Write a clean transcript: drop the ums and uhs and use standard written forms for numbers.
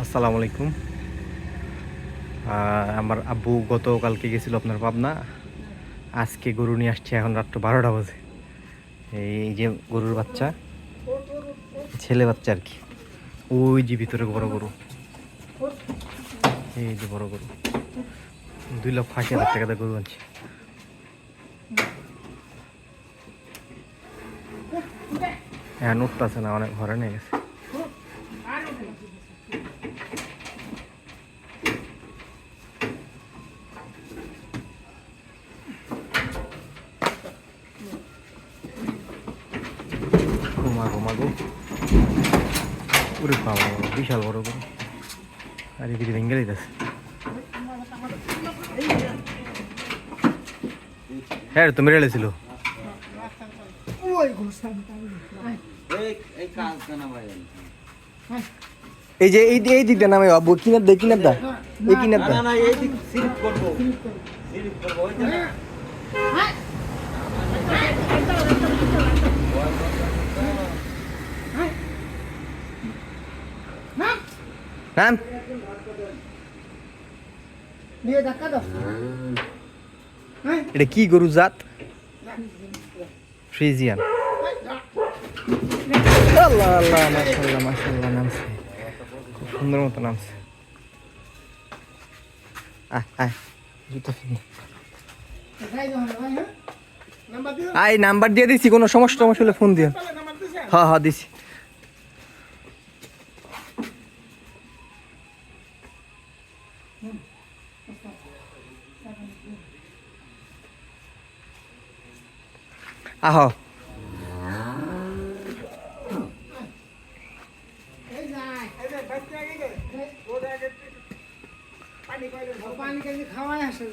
আসসালামু আলাইকুম। আমার আব্বু গতকালকে গেছিল আপনার পাবনা। আজকে গরু নিয়ে আসছে, এখন রাত্র 12টা বাজে। এই যে গরুর বাচ্চা, ছেলে বাচ্চা আর কি। ওই যে ভিতরে বড় গরু, এই যে বড় গরু 2,80,000 টাকা দিয়ে গরু আনছে। হ্যাঁ, উঠতেছে না, অনেক ঘরে নিয়ে গেছে। ঘুমাগো উরে বাবা, বিশাল বড় গরু। আর এদিকে ভেঙ্গে দিতেছে। হ্যাঁ, তুমি রেলেছিল। এই যে এই দিকটা নামে আব্বু, কিনার দা এই কিনার দা। নাম এটা কি গরু জাত? ফ্রিজিয়ান। আল্লাহ আল্লাহ, মাশাআল্লাহ মাশাআল্লাহ, নামছে খুব সুন্দর মতো নামছে। জুতো ফিরে আয়, নাম্বার দিয়ে দিছি, কোনো সমস্যা হলে ফোন দিও। হ্যাঁ দিছি। আহ পানি খাওয়াই আসে।